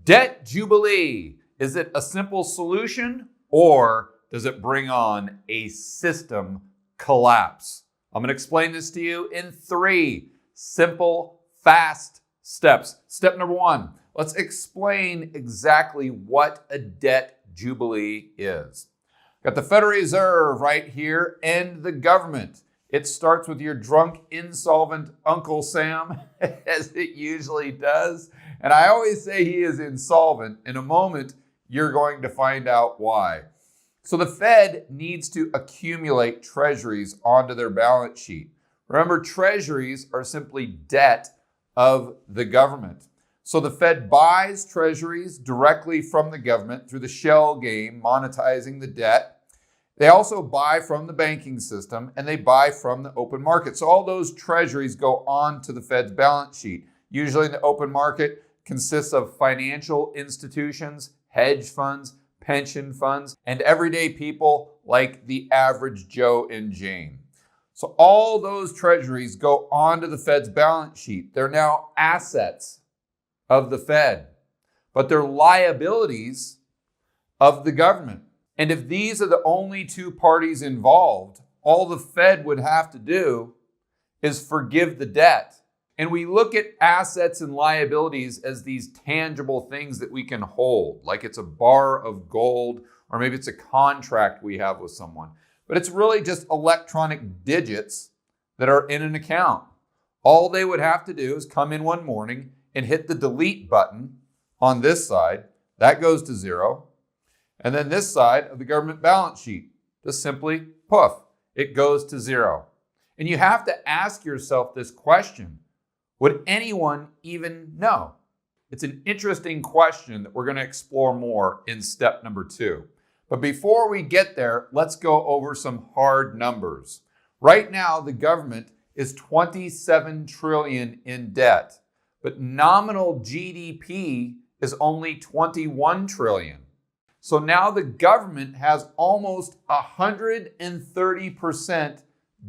Debt Jubilee. Is it a simple solution or does it bring on a system collapse? I'm going to explain this to you in 3 simple, fast steps. Step number 1, let's explain exactly what a debt jubilee is. Got the Federal Reserve right here and the government. It starts with your drunk, insolvent Uncle Sam, as it usually does. And I always say he is insolvent. In a moment, you're going to find out why. So the Fed needs to accumulate treasuries onto their balance sheet. Remember, treasuries are simply debt of the government. So the Fed buys treasuries directly from the government through the shell game, monetizing the debt. They also buy from the banking system and they buy from the open market. So all those treasuries go on to the Fed's balance sheet. Usually the open market consists of financial institutions, hedge funds, pension funds, and everyday people like the average Joe and Jane. So all those treasuries go onto the Fed's balance sheet. They're now assets of the Fed, but they're liabilities of the government. And if these are the only 2 parties involved, all the Fed would have to do is forgive the debt. And we look at assets and liabilities as these tangible things that we can hold, like it's a bar of gold, or maybe it's a contract we have with someone. But it's really just electronic digits that are in an account. All they would have to do is come in one morning and hit the delete button on this side. That goes to 0. And then this side of the government balance sheet, just simply poof, it goes to 0. And you have to ask yourself this question. Would anyone even know? It's an interesting question that we're going to explore more in step number 2. But before we get there, let's go over some hard numbers. Right now, the government is $27 trillion in debt, but nominal GDP is only $21 trillion. So now the government has almost 130%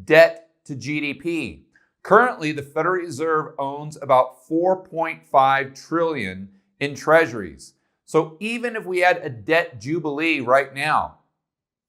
debt to GDP. Currently, the Federal Reserve owns about $4.5 trillion in treasuries. So even if we had a debt jubilee right now,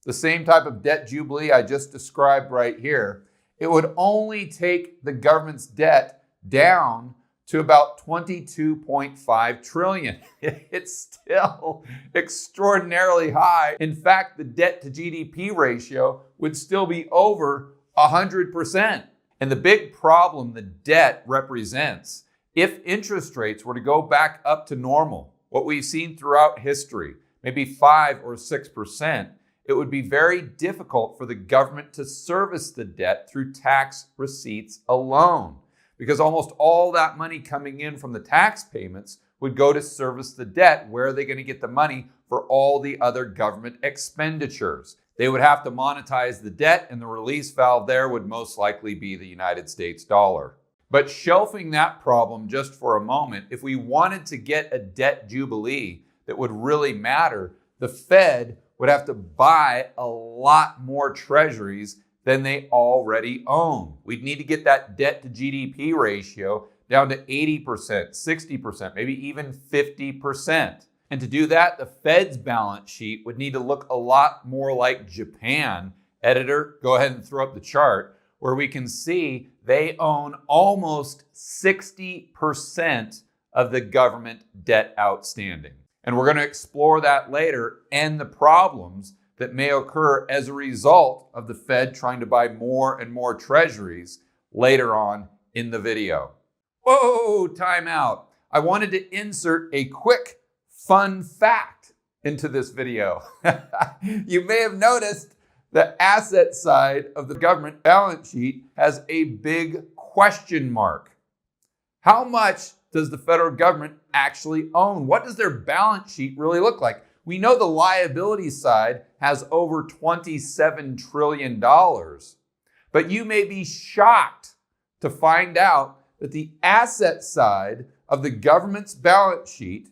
the same type of debt jubilee I just described right here, it would only take the government's debt down to about $22.5 trillion. It's still extraordinarily high. In fact, the debt to GDP ratio would still be over 100%. And the big problem the debt represents, if interest rates were to go back up to normal, what we've seen throughout history, maybe 5 or 6%, it would be very difficult for the government to service the debt through tax receipts alone, because almost all that money coming in from the tax payments would go to service the debt. Where are they going to get the money for all the other government expenditures? They would have to monetize the debt, and the release valve there would most likely be the United States dollar. But shelving that problem just for a moment, if we wanted to get a debt jubilee that would really matter, the Fed would have to buy a lot more treasuries than they already own. We'd need to get that debt to GDP ratio down to 80%, 60%, maybe even 50%. And to do that, the Fed's balance sheet would need to look a lot more like Japan. Editor, go ahead and throw up the chart, where we can see they own almost 60% of the government debt outstanding. And we're going to explore that later and the problems that may occur as a result of the Fed trying to buy more and more treasuries later on in the video. Whoa, time out. I wanted to insert a quick fun fact into this video. You may have noticed the asset side of the government balance sheet has a big question mark. How much does the federal government actually own? What does their balance sheet really look like? We know the liability side has over $27 trillion, but you may be shocked to find out that the asset side of the government's balance sheet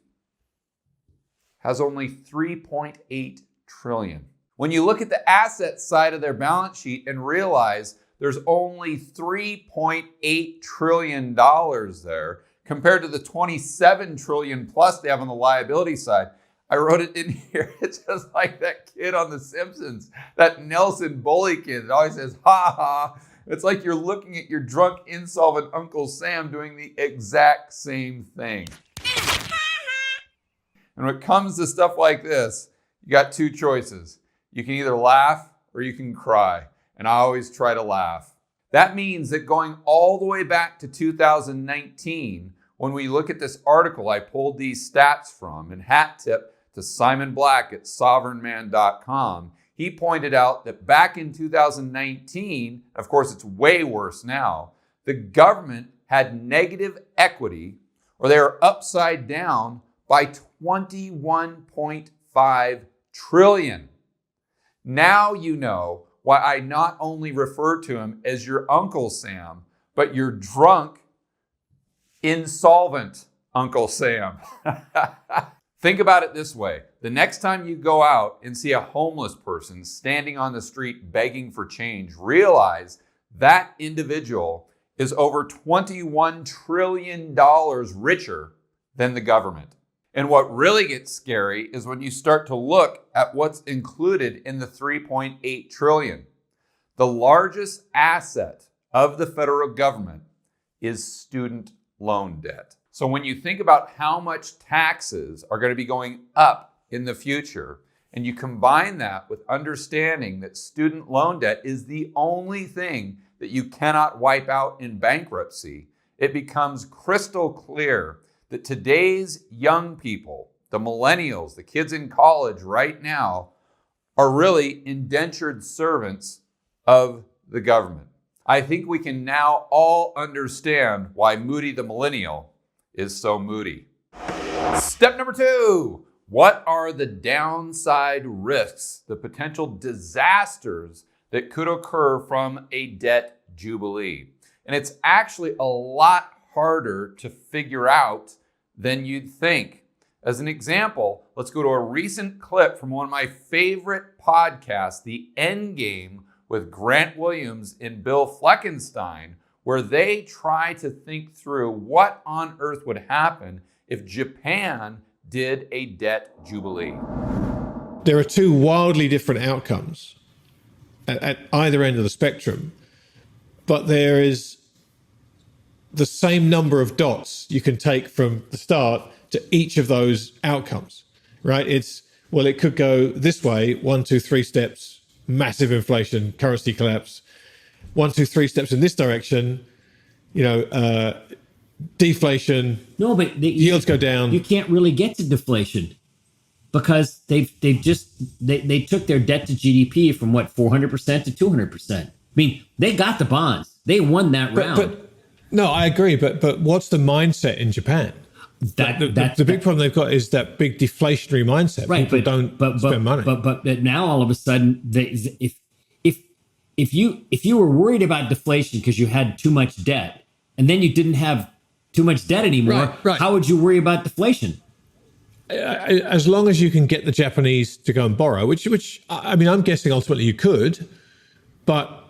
has only $3.8 trillion. When you look at the asset side of their balance sheet and realize there's only $3.8 trillion there, compared to the 27 trillion plus they have on the liability side. I wrote it in here. It's just like that kid on The Simpsons, that Nelson Bully kid that always says, ha ha. It's like you're looking at your drunk, insolvent Uncle Sam doing the exact same thing. And when it comes to stuff like this, you got two choices. You can either laugh or you can cry. And I always try to laugh. That means that going all the way back to 2019, when we look at this article I pulled these stats from, and hat tip to Simon Black at sovereignman.com, he pointed out that back in 2019, of course it's way worse now, the government had negative equity, or they were upside down by 21.5 trillion. Now you know why I not only refer to him as your Uncle Sam, but your drunk, insolvent Uncle Sam. Think about it this way. The next time you go out and see a homeless person standing on the street begging for change, realize that individual is over $21 trillion richer than the government. And what really gets scary is when you start to look at what's included in the 3.8 trillion. The largest asset of the federal government is student loan debt. So when you think about how much taxes are going to be going up in the future, and you combine that with understanding that student loan debt is the only thing that you cannot wipe out in bankruptcy, it becomes crystal clear that today's young people, the millennials, the kids in college right now, are really indentured servants of the government. I think we can now all understand why Moody the millennial is so moody. Step number 2. What are the downside risks, the potential disasters that could occur from a debt jubilee? And it's actually a lot harder to figure out than you'd think. As an example, let's go to a recent clip from one of my favorite podcasts, The Endgame with Grant Williams and Bill Fleckenstein, where they try to think through what on earth would happen if Japan did a debt jubilee. There are two wildly different outcomes at either end of the spectrum, but there is the same number of dots you can take from the start to each of those outcomes, right? It could go this way, 1, 2, 3 steps, massive inflation, currency collapse. 1, 2, 3 steps in this direction, deflation. No, but yields go down. You can't really get to deflation because they took their debt to GDP from 400% to 200%. I mean, they got the bonds. They won that round. No, I agree. But what's the mindset in Japan? The big problem they've got is that big deflationary mindset. Right, People don't spend money. But now all of a sudden, if you were worried about deflation because you had too much debt, and then you didn't have too much debt anymore, right. How would you worry about deflation? As long as you can get the Japanese to go and borrow, which I mean, I'm guessing ultimately you could, but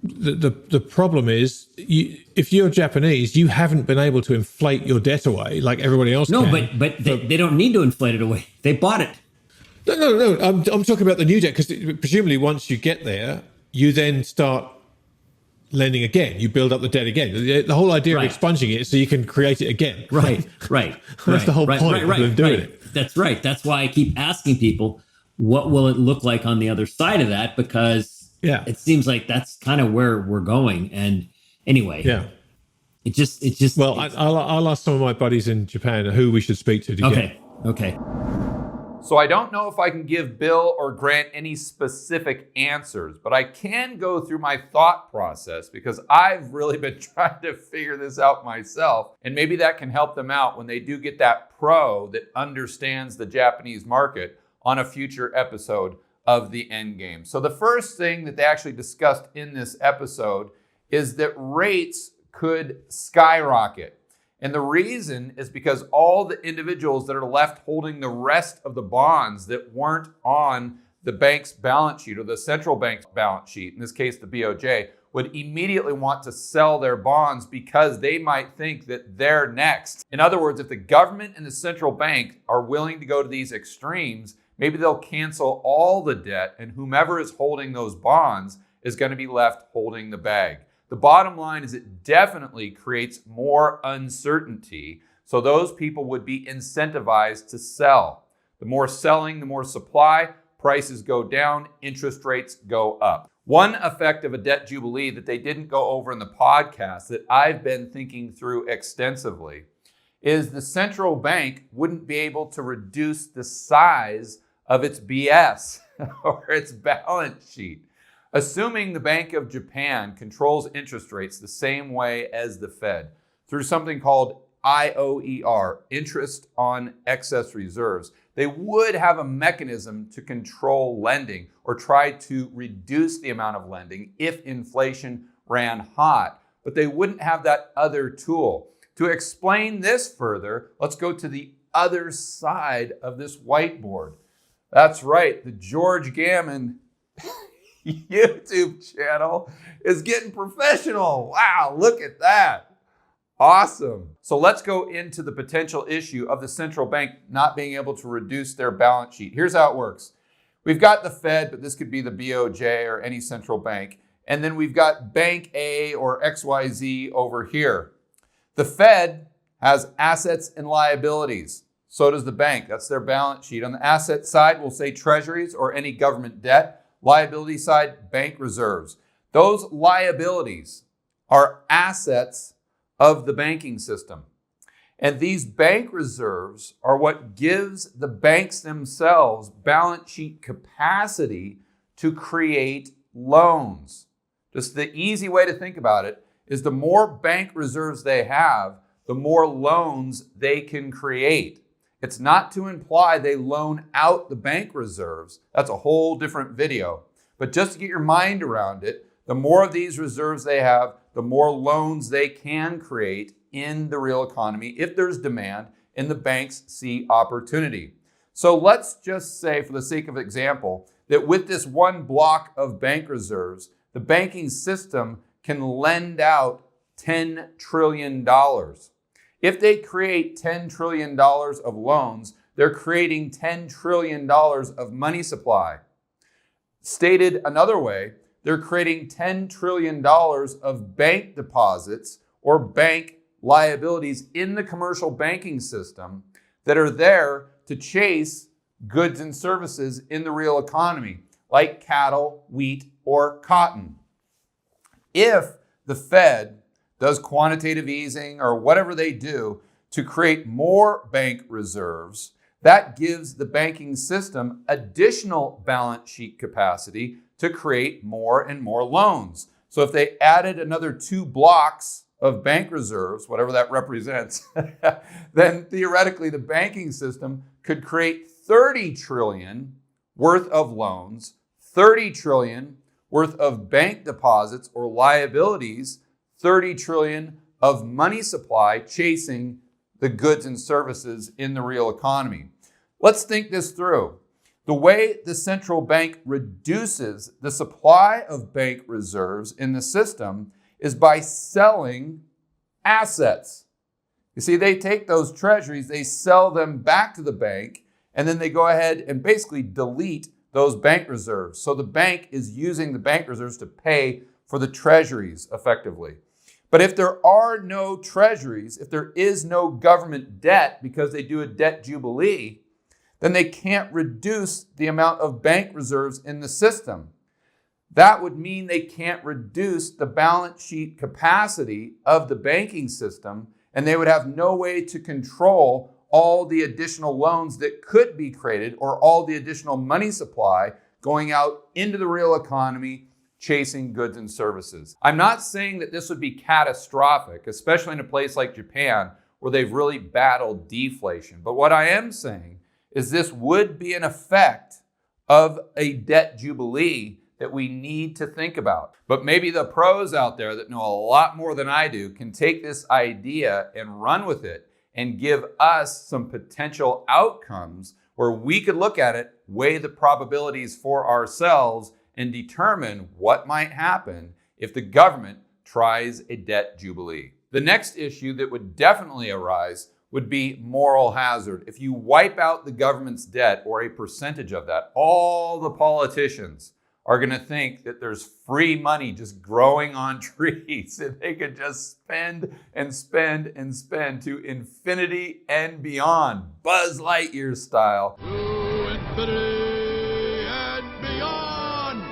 the problem is, if you're Japanese, you haven't been able to inflate your debt away like everybody else can. No, but they don't need to inflate it away. They bought it. No. I'm talking about the new debt, because presumably once you get there, you then start lending again. You build up the debt again. The whole idea of expunging it is so you can create it again. Right. That's the whole point of them doing it. That's right. That's why I keep asking people, what will it look like on the other side of that? Because it seems like that's kind of where we're going. And anyway, it just. Well, I'll ask some of my buddies in Japan who we should speak to get. Okay. So I don't know if I can give Bill or Grant any specific answers, but I can go through my thought process because I've really been trying to figure this out myself. And maybe that can help them out when they do get that pro that understands the Japanese market on a future episode of The Endgame. So the first thing that they actually discussed in this episode is that rates could skyrocket. And the reason is because all the individuals that are left holding the rest of the bonds that weren't on the bank's balance sheet or the central bank's balance sheet, in this case, the BOJ, would immediately want to sell their bonds because they might think that they're next. In other words, if the government and the central bank are willing to go to these extremes, maybe they'll cancel all the debt and whomever is holding those bonds is going to be left holding the bag. The bottom line is it definitely creates more uncertainty, so those people would be incentivized to sell. The more selling, the more supply, prices go down, interest rates go up. One effect of a debt jubilee that they didn't go over in the podcast that I've been thinking through extensively is the central bank wouldn't be able to reduce the size of its BS or its balance sheet. Assuming the Bank of Japan controls interest rates the same way as the Fed through something called IOER, interest on excess reserves, they would have a mechanism to control lending or try to reduce the amount of lending if inflation ran hot, but they wouldn't have that other tool. To explain this further, let's go to the other side of this whiteboard. That's right, the George Gammon YouTube channel is getting professional. Wow, look at that. Awesome. So let's go into the potential issue of the central bank not being able to reduce their balance sheet. Here's how it works. We've got the Fed, but this could be the BOJ or any central bank. And then we've got Bank A or XYZ over here. The Fed has assets and liabilities. So does the bank. That's their balance sheet. On the asset side, we'll say treasuries or any government debt. Liability side, bank reserves. Those liabilities are assets of the banking system. And these bank reserves are what gives the banks themselves balance sheet capacity to create loans. Just the easy way to think about it is the more bank reserves they have, the more loans they can create. It's not to imply they loan out the bank reserves. That's a whole different video. But just to get your mind around it, the more of these reserves they have, the more loans they can create in the real economy if there's demand and the banks see opportunity. So let's just say, for the sake of example, that with this one block of bank reserves, the banking system can lend out $10 trillion. If they create $10 trillion of loans, they're creating $10 trillion of money supply. Stated another way, they're creating $10 trillion of bank deposits or bank liabilities in the commercial banking system that are there to chase goods and services in the real economy, like cattle, wheat, or cotton. If the Fed does quantitative easing or whatever they do to create more bank reserves, that gives the banking system additional balance sheet capacity to create more and more loans. So if they added another 2 blocks of bank reserves, whatever that represents, then theoretically the banking system could create 30 trillion worth of loans, 30 trillion worth of bank deposits or liabilities, 30 trillion of money supply chasing the goods and services in the real economy. Let's think this through. The way the central bank reduces the supply of bank reserves in the system is by selling assets. You see, they take those treasuries, they sell them back to the bank, and then they go ahead and basically delete those bank reserves. So the bank is using the bank reserves to pay for the treasuries effectively. But if there are no treasuries, if there is no government debt because they do a debt jubilee, then they can't reduce the amount of bank reserves in the system. That would mean they can't reduce the balance sheet capacity of the banking system, and they would have no way to control all the additional loans that could be created or all the additional money supply going out into the real economy chasing goods and services. I'm not saying that this would be catastrophic, especially in a place like Japan where they've really battled deflation. But what I am saying is this would be an effect of a debt jubilee that we need to think about. But maybe the pros out there that know a lot more than I do can take this idea and run with it and give us some potential outcomes where we could look at it, weigh the probabilities for ourselves, and determine what might happen if the government tries a debt jubilee. The next issue that would definitely arise would be moral hazard. If you wipe out the government's debt or a percentage of that, all the politicians are going to think that there's free money just growing on trees and they could just spend and spend and spend to infinity and beyond, Buzz Lightyear style. To infinity and beyond!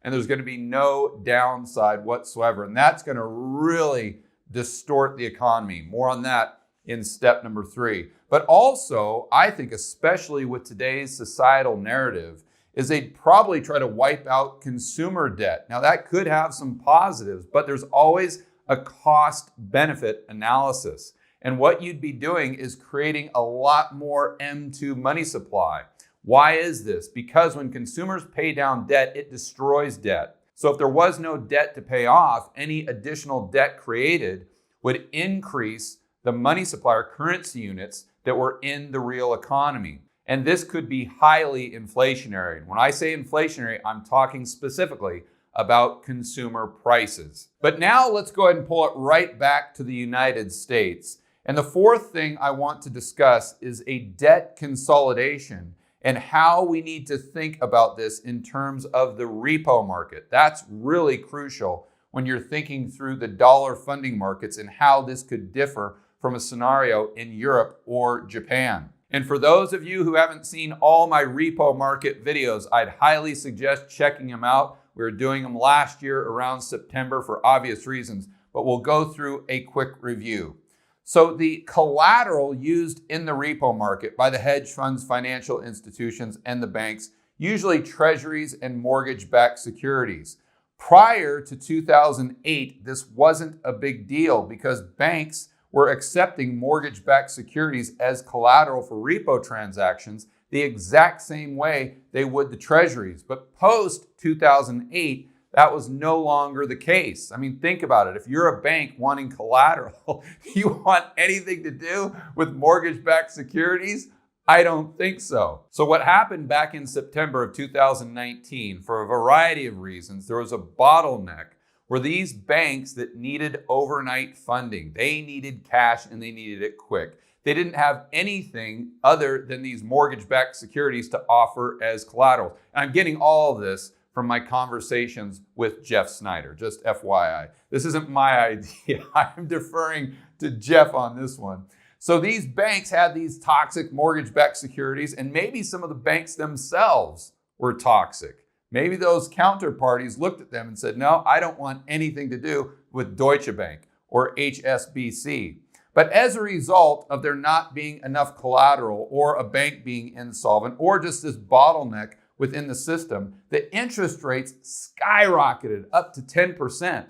And there's going to be no downside whatsoever. And that's going to really distort the economy. More on that in step number 3. But also, I think, especially with today's societal narrative, is they'd probably try to wipe out consumer debt. Now, that could have some positives, but there's always a cost-benefit analysis. And what you'd be doing is creating a lot more M2 money supply. Why is this? Because when consumers pay down debt, it destroys debt. So if there was no debt to pay off, any additional debt created would increase the money supply or currency units that were in the real economy. And this could be highly inflationary. And when I say inflationary, I'm talking specifically about consumer prices. But now let's go ahead and pull it right back to the United States. And the fourth thing I want to discuss is a debt consolidation and how we need to think about this in terms of the repo market. That's really crucial when you're thinking through the dollar funding markets and how this could differ from a scenario in Europe or Japan. And for those of you who haven't seen all my repo market videos, I'd highly suggest checking them out. We were doing them last year around September for obvious reasons, but we'll go through a quick review. So the collateral used in the repo market by the hedge funds, financial institutions, and the banks, usually treasuries and mortgage-backed securities. Prior to 2008, this wasn't a big deal because banks were accepting mortgage-backed securities as collateral for repo transactions the exact same way they would the treasuries. But post-2008, that was no longer the case. I mean, think about it. If you're a bank wanting collateral, you want anything to do with mortgage-backed securities? I don't think so. So what happened back in September of 2019, for a variety of reasons, there was a bottleneck were these banks that needed overnight funding. They needed cash and they needed it quick. They didn't have anything other than these mortgage-backed securities to offer as collateral. And I'm getting all of this from my conversations with Jeff Snyder, just FYI. This isn't my idea. I'm deferring to Jeff on this one. So these banks had these toxic mortgage-backed securities, and maybe some of the banks themselves were toxic. Maybe those counterparties looked at them and said, no, I don't want anything to do with Deutsche Bank or HSBC. But as a result of there not being enough collateral or a bank being insolvent or just this bottleneck within the system, the interest rates skyrocketed up to 10%.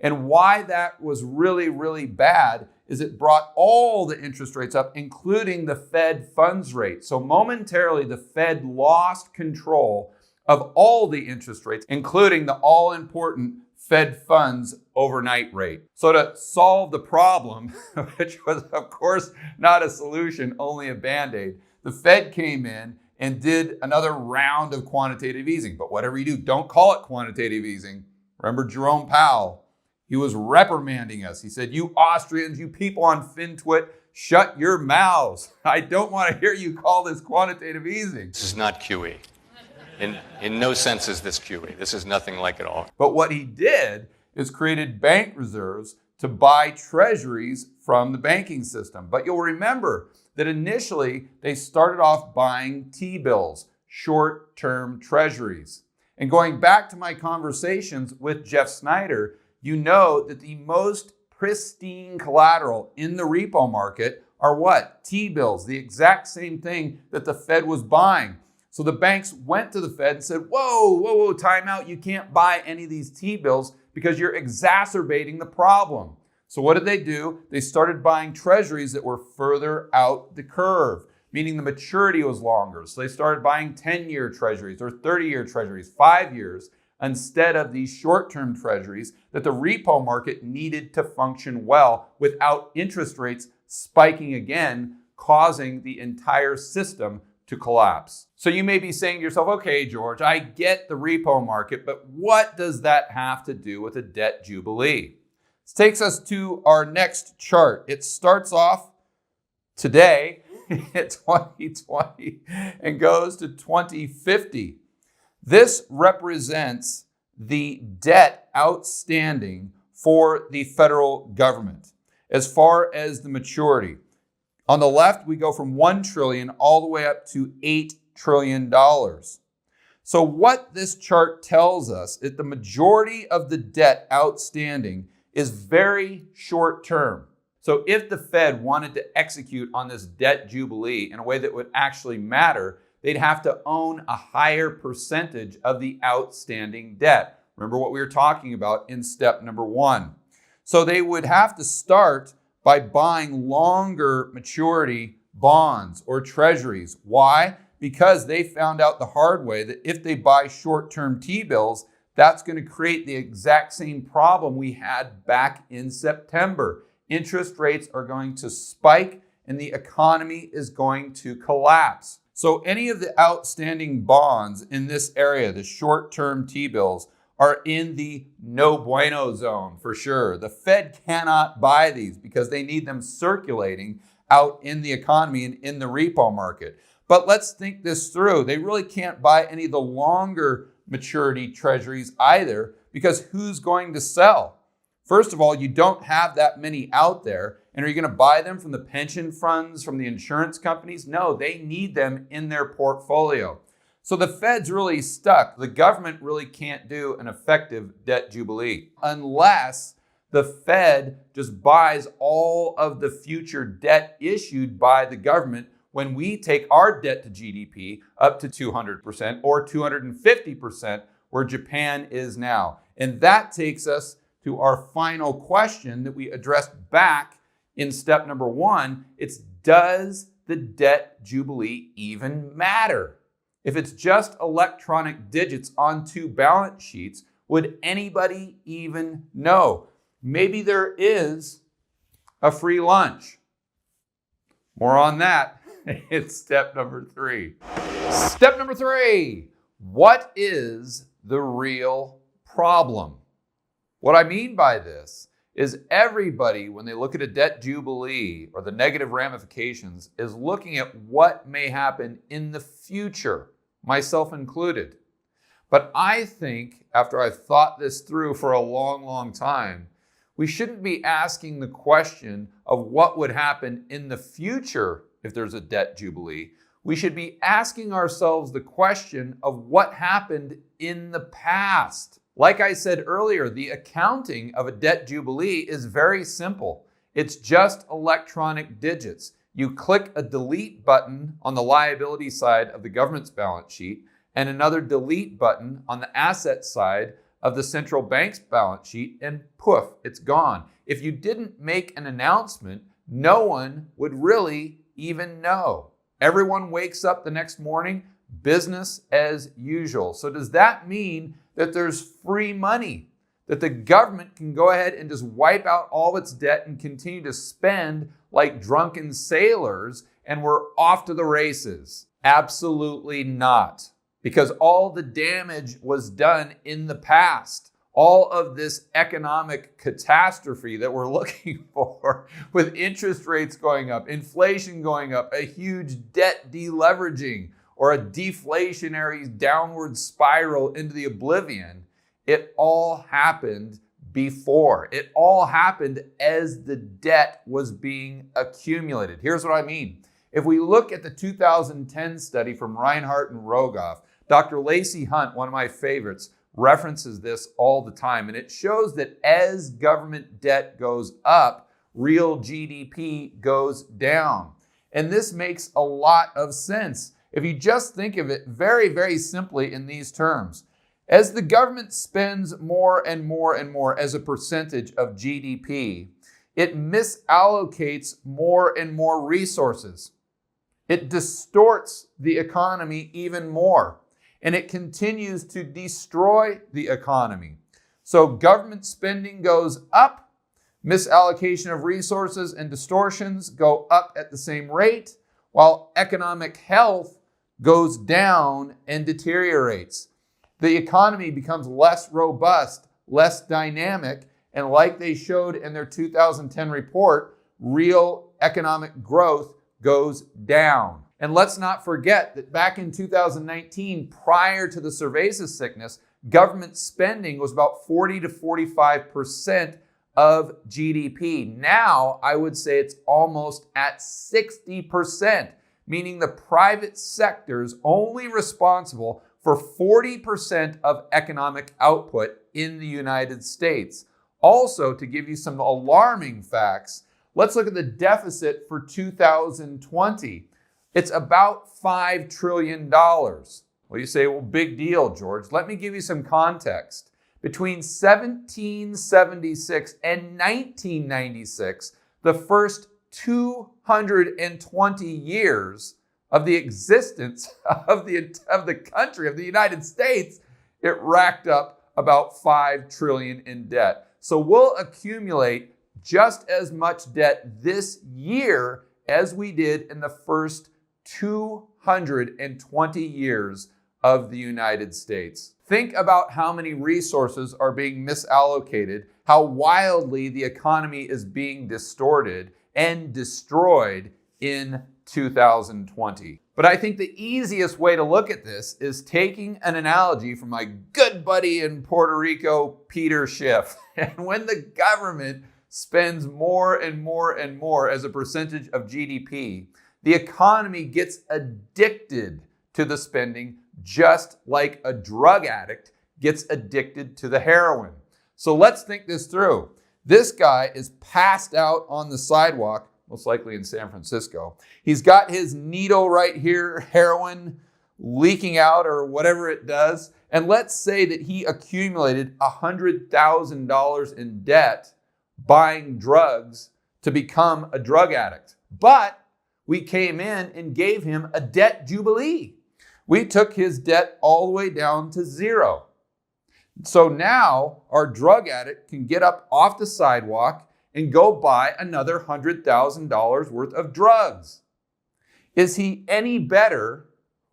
And why that was really, really bad is it brought all the interest rates up, including the Fed funds rate. So momentarily, the Fed lost control of all the interest rates, including the all-important Fed funds overnight rate. So to solve the problem, which was of course not a solution, only a Band-Aid, the Fed came in and did another round of quantitative easing. But whatever you do, don't call it quantitative easing. Remember Jerome Powell, he was reprimanding us. He said, you Austrians, you people on FinTwit, shut your mouths. I don't want to hear you call this quantitative easing. This is not QE. In no sense is this QE. This is nothing like it all. But what he did is created bank reserves to buy treasuries from the banking system. But you'll remember that initially they started off buying T-bills, short-term treasuries. And going back to my conversations with Jeff Snyder, you know that the most pristine collateral in the repo market are what? T-bills, the exact same thing that the Fed was buying. So the banks went to the Fed and said, whoa, time out. You can't buy any of these T-bills because you're exacerbating the problem. So what did they do? They started buying treasuries that were further out the curve, meaning the maturity was longer. So they started buying 10-year treasuries or 30-year treasuries, 5 years, instead of these short-term treasuries that the repo market needed to function well without interest rates spiking again, causing the entire system to collapse. So you may be saying to yourself, okay, George, I get the repo market, but what does that have to do with a debt jubilee? This takes us to our next chart. It starts off today at 2020 and goes to 2050. This represents the debt outstanding for the federal government as far as the maturity. On the left, we go from 1 trillion all the way up to $8 trillion. So what this chart tells us is the majority of the debt outstanding is very short term. So if the Fed wanted to execute on this debt jubilee in a way that would actually matter, they'd have to own a higher percentage of the outstanding debt. Remember what we were talking about in step number 1. So they would have to start by buying longer maturity bonds or treasuries. Why? Because they found out the hard way that if they buy short-term T-bills, that's going to create the exact same problem we had back in September. Interest rates are going to spike and the economy is going to collapse. So any of the outstanding bonds in this area, the short-term T-bills, are in the no bueno zone for sure. The Fed cannot buy these because they need them circulating out in the economy and in the repo market. But let's think this through. They really can't buy any of the longer maturity treasuries either because who's going to sell? First of all, you don't have that many out there. And are you going to buy them from the pension funds, from the insurance companies? No, they need them in their portfolio. So the Fed's really stuck. The government really can't do an effective debt jubilee unless the Fed just buys all of the future debt issued by the government when we take our debt to GDP up to 200% or 250% where Japan is now. And that takes us to our final question that we addressed back in step number 1. It's, does the debt jubilee even matter? If it's just electronic digits on 2 balance sheets, would anybody even know? Maybe there is a free lunch. More on that in step number 3. Step number 3, what is the real problem? What I mean by this is everybody, when they look at a debt jubilee or the negative ramifications, is looking at what may happen in the future, myself included. But I think, after I've thought this through for a long, long time, we shouldn't be asking the question of what would happen in the future if there's a debt jubilee. We should be asking ourselves the question of what happened in the past. Like I said earlier, the accounting of a debt jubilee is very simple. It's just electronic digits. You click a delete button on the liability side of the government's balance sheet and another delete button on the asset side of the central bank's balance sheet, and poof, it's gone. If you didn't make an announcement, no one would really even know. Everyone wakes up the next morning, business as usual. So does that mean that there's free money, that the government can go ahead and just wipe out all of its debt and continue to spend like drunken sailors and we're off to the races? Absolutely not. Because all the damage was done in the past. All of this economic catastrophe that we're looking for, with interest rates going up, inflation going up, a huge debt deleveraging, or a deflationary downward spiral into the oblivion, it all happened before. It all happened as the debt was being accumulated. Here's what I mean. If we look at the 2010 study from Reinhardt and Rogoff, Dr. Lacey Hunt, one of my favorites, references this all the time. And it shows that as government debt goes up, real GDP goes down. And this makes a lot of sense. If you just think of it very, very simply in these terms, as the government spends more and more and more as a percentage of GDP, it misallocates more and more resources. It distorts the economy even more, and it continues to destroy the economy. So government spending goes up, misallocation of resources and distortions go up at the same rate, while economic health goes down and deteriorates. The economy becomes less robust, less dynamic, and like they showed in their 2010 report, real economic growth goes down. And let's not forget that back in 2019, prior to the cerveza sickness, government spending was about 40 to 45% of GDP. Now, I would say it's almost at 60%, meaning the private sector is only responsible for 40% of economic output in the United States. Also, to give you some alarming facts, let's look at the deficit for 2020. It's about $5 trillion. Well, you say, well, big deal, George. Let me give you some context. Between 1776 and 1996, the first 220 years of the existence of the country, of the United States, it racked up about $5 trillion in debt. So we'll accumulate just as much debt this year as we did in the first 220 years of the United States. Think about how many resources are being misallocated, how wildly the economy is being distorted and destroyed in 2020. But I think the easiest way to look at this is taking an analogy from my good buddy in Puerto Rico, Peter Schiff. And when the government spends more and more and more as a percentage of GDP, the economy gets addicted to the spending just like a drug addict gets addicted to the heroin. So let's think this through. This guy is passed out on the sidewalk, most likely in San Francisco. He's got his needle right here, heroin leaking out or whatever it does. And let's say that he accumulated $100,000 in debt buying drugs to become a drug addict. But we came in and gave him a debt jubilee. We took his debt all the way down to zero. So now our drug addict can get up off the sidewalk and go buy another $100,000 worth of drugs. Is he any better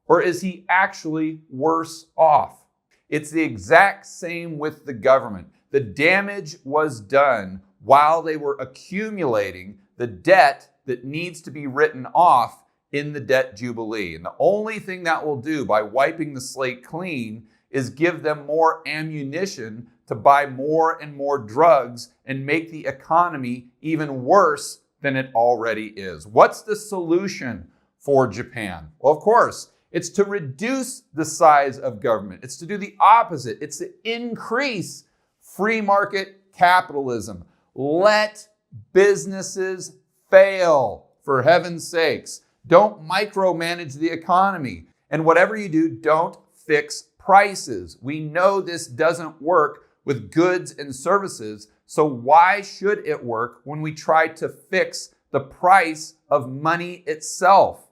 or is he actually worse off? It's the exact same with the government. The damage was done while they were accumulating the debt that needs to be written off in the debt jubilee. And the only thing that will do by wiping the slate clean is give them more ammunition to buy more and more drugs and make the economy even worse than it already is. What's the solution for Japan? Well, of course, it's to reduce the size of government. It's to do the opposite. It's to increase free market capitalism. Let businesses fail, for heaven's sakes. Don't micromanage the economy. And whatever you do, don't fix prices. We know this doesn't work with goods and services, so why should it work when we try to fix the price of money itself?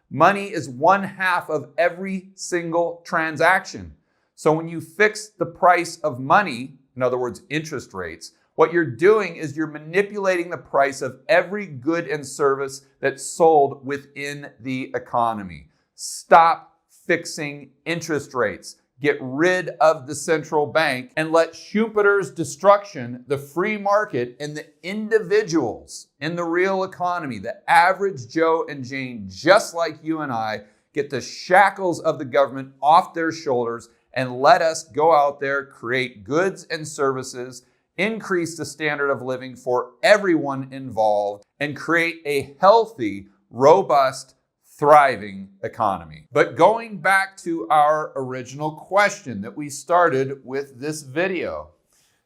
Money is 1/2 of every single transaction. So when you fix the price of money, in other words, interest rates, what you're doing is you're manipulating the price of every good and service that's sold within the economy. Stop fixing interest rates. Get rid of the central bank and let Schumpeter's destruction, the free market, and the individuals in the real economy, the average Joe and Jane, just like you and I, get the shackles of the government off their shoulders and let us go out there, create goods and services, increase the standard of living for everyone involved, and create a healthy, robust, thriving economy. But going back to our original question that we started with this video,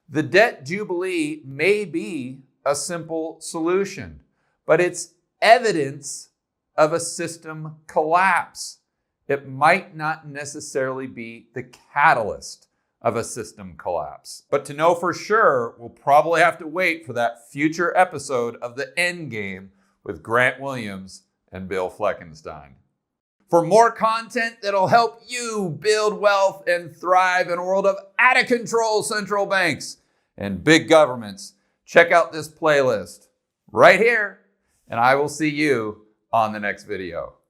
the debt jubilee may be a simple solution, but it's evidence of a system collapse. It might not necessarily be the catalyst of a system collapse. But to know for sure, we'll probably have to wait for that future episode of The Endgame with Grant Williams and Bill Fleckenstein. For more content that'll help you build wealth and thrive in a world of out-of-control central banks and big governments, check out this playlist right here, and I will see you on the next video.